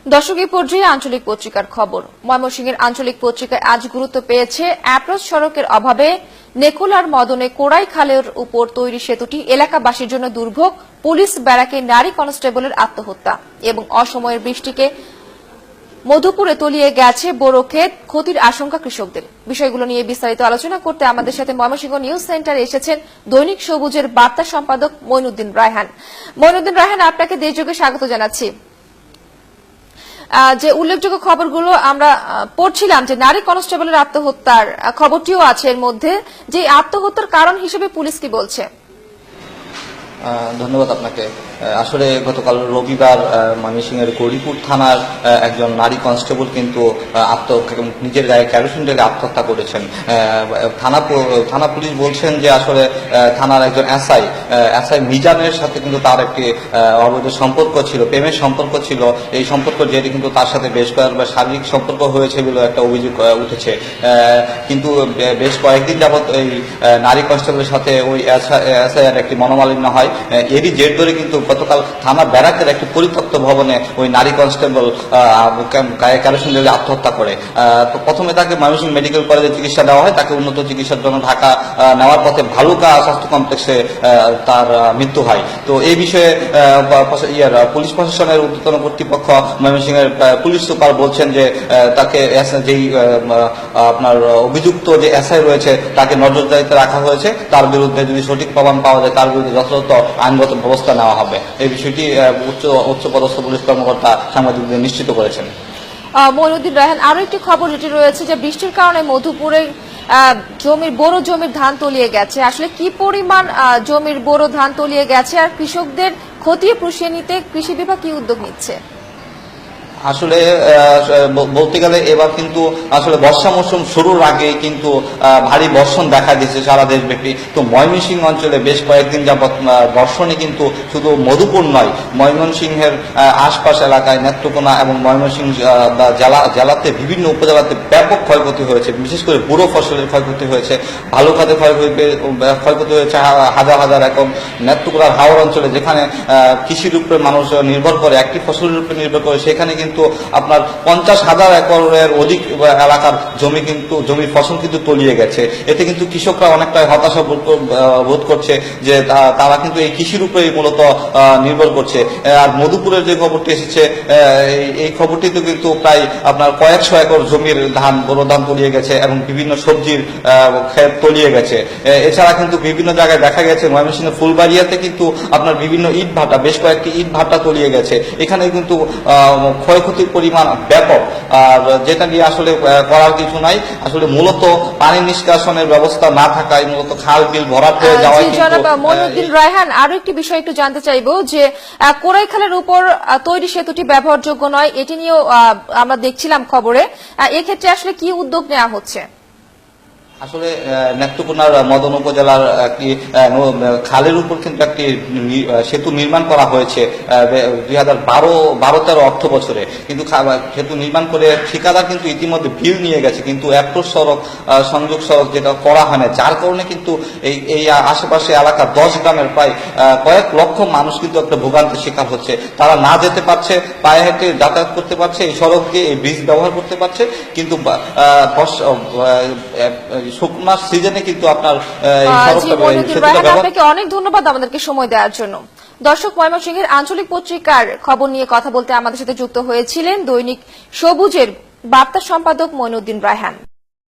দর্শক, এই পর্যায়ে আঞ্চলিক পত্রিকার খবর। ময়মনসিংহের আঞ্চলিক পত্রিকায় আজ গুরুত্ব পেয়েছে অ্যাপ্রোচ সড়কের অভাবে নেকুলার মদনে কোড়াই খালের উপর তৈরি সেতুটি এলাকাবাসীর জন্য দুর্ভোগ, পুলিশ ব্যারাকে নারী কনস্টেবলের আত্মহত্যা এবং অসময়ের বৃষ্টিকে মধুপুরে তলিয়ে গেছে বোরো ক্ষেত, ক্ষতির আশঙ্কা কৃষকদের। বিষয়গুলো নিয়ে বিস্তারিত আলোচনা করতে আমাদের সাথে ময়মনসিংহ নিউজ সেন্টারে এসেছেন দৈনিক সবুজের বার্তা সম্পাদক মইনুদ্দিন রায়হান। মইনুদ্দিন রায়হান, আপনাকে দেশযোগে স্বাগত জানাচ্ছি। যে উল্লেখযোগ্য খবরগুলো আমরা পড়ছিলাম যে নারী কনস্টেবলের আত্মহত্যার খবরটিও আছে এর মধ্যে, যে আত্মহত্যার কারণ হিসেবে পুলিশ কি বলছে? ধন্যবাদ আপনাকে। আসলে গতকাল রবিবার ময়মনসিংহের গৌরীপুর থানার একজন নারী কনস্টেবল কিন্তু নিজের গায়ে কেরোসিন ঢেলে আত্মহত্যা করেছেন। থানা পুলিশ বলছেন যে আসলে থানার একজন এসআই মিজানের সাথে কিন্তু তার একটি অবৈধ সম্পর্ক ছিল, প্রেমের সম্পর্ক ছিল। এই সম্পর্ক জেরে কিন্তু তার সাথে বেশ কয়েকবার শারীরিক সম্পর্ক হয়েছে বলে একটা অভিযোগ উঠেছে। কিন্তু বেশ কয়েকদিন যাবৎ এই নারী কনস্টেবলের সাথে ওই এসআই এর একটি মনোমালিন্য হয়। এরই জের ধরে কিন্তু গতকাল থানা ব্যারাকের একটি পরিত্যক্ত ভবনে ওই নারী কনস্টেবল গায়ে কেরোসিন ঢেলে আত্মহত্যা করে। তো প্রথমে তাকে ময়মনসিংহ মেডিকেল কলেজে চিকিৎসা দেওয়া হয়, তাকে উন্নত চিকিৎসার জন্য ঢাকা নেওয়ার পথে ভালুকা স্বাস্থ্য কমপ্লেক্সে তার মৃত্যু হয়। তো এই বিষয়ে পুলিশ প্রশাসনের ঊর্ধ্বতন কর্তৃপক্ষ ময়মনসিংহের পুলিশ সুপার বলছেন যে তাকে যেই আপনার অভিযুক্ত যে এসআই রয়েছে তাকে নজরদারিতে রাখা হয়েছে, তার বিরুদ্ধে যদি সঠিক প্রমাণ পাওয়া যায় তার বিরুদ্ধে যথাযথ আইনগত ব্যবস্থা নেওয়া হবে। এই বিষয়টি উচ্চপদস্থ পুলিশ কর্মকর্তা সাংবাদিকদের নিশ্চিত করেছেন। মইনুদ্দিন রায়হান, আরো একটি খবর যেটি রয়েছে যে বৃষ্টির কারণে মধুপুরে বড় জমির ধান তলিয়ে গেছে। আসলে কি পরিমাণ জমির বড় ধান তলিয়ে গেছে, আর কৃষকদের ক্ষতি পুষিয়ে নিতে কৃষি বিভাগ কি উদ্যোগ নিচ্ছে? আসলে বলতে গেলে এবার কিন্তু আসলে বর্ষা মৌসুম শুরুর আগে কিন্তু ভারী বর্ষণ দেখা দিয়েছে সারা দেশব্যাপী। তো ময়মনসিংহ অঞ্চলে বেশ কয়েকদিন যাবৎ বর্ষণে কিন্তু শুধু মধুপুর নয়, ময়মনসিংহের আশপাশ এলাকায় নেত্রকোনা এবং ময়মনসিংহ জেলাতে বিভিন্ন উপজেলাতে ব্যাপক ক্ষয়ক্ষতি হয়েছে। বিশেষ করে বুড়ো ফসলের ক্ষয়ক্ষতি হয়েছে, ভালুকাতে ক্ষয়ক্ষতি হয়েছে হাজার হাজার একর। নেত্রকোনার হাওড় অঞ্চলে যেখানে কৃষির উপরে মানুষ নির্ভর করে, একটি ফসলের উপরে নির্ভর করে, সেখানে কিন্তু আপনার 50,000 একরের অধিক এলাকার জমির ফসল কিন্তু তলিয়ে গেছে। এতে কিন্তু কৃষকরা অনেকটাই হতাশা বোধ করছে যে তারা কিন্তু এই কৃষির উপরেই মূলত নির্ভর করছে। আর মধুপুরের যে খবরটি এসেছে, এই খবরটিতে কিন্তু প্রায় আপনার কয়েকশো একর জমির বড় ধান তলিয়ে গেছে এবং বিভিন্ন সবজির ক্ষেত তলিয়ে গেছে। এছাড়া কিন্তু বিভিন্ন জায়গায় দেখা গেছে ময়মনসিংহের ফুলবাড়িয়াতে কিন্তু আপনার বিভিন্ন ইট ভাটা, বেশ কয়েকটি ইট ভাটা তলিয়ে গেছে। এখানে কিন্তু ক্ষয়ক্ষতির পরিমাণ ব্যাপক। আর যেটা নিয়ে আসলে করার কিছু নাই, আসলে মূলত পানি নিষ্কাশনের ব্যবস্থা না থাকায় মূলত খাল বিল ভরাট হয়ে যাওয়ায়। মইনুদ্দিন রায়হান, আরো একটি বিষয় একটু জানতে চাইবো যে কোড়াই খালের উপর তৈরি সেতুটি ব্যবহারযোগ্য নয়, এটি নিয়েও আমরা দেখছিলাম খবরে। এক্ষেত্রে আসলে কি উদ্যোগ নেওয়া হচ্ছে? আসলে নেত্রকোনার মদন উপজেলার একটি খালের উপর কিন্তু একটি সেতু নির্মাণ করা হয়েছে 2012-13 অর্থ বছরে। কিন্তু সেতু নির্মাণ করে ঠিকাদার কিন্তু ইতিমধ্যে বিল নিয়ে গেছে, কিন্তু অ্যাপ্রোচ সড়ক, সংযোগ সড়ক যেটা করা হয় না, যার কারণে কিন্তু এই আশেপাশে এলাকা 10 গ্রামের প্রায় কয়েক লক্ষ মানুষ কিন্তু একটা ভোগান্তির শিকার হচ্ছে। তারা না যেতে পারছে, পায়ে হেঁটে যাতায়াত করতে পারছে, এই সড়ক দিয়ে এই ব্রিজ ব্যবহার করতে পারছে, কিন্তু শুকনা সিজনে কিন্তু আপনার আপনাকে অনেক ধন্যবাদ আমাদেরকে সময় দেওয়ার জন্য। দর্শক, ময়মনসিংহের আঞ্চলিক পত্রিকার খবর নিয়ে কথা বলতে আমাদের সাথে যুক্ত হয়েছিলেন দৈনিক সবুজের বার্তা সম্পাদক মইনুদ্দিন রায়হান।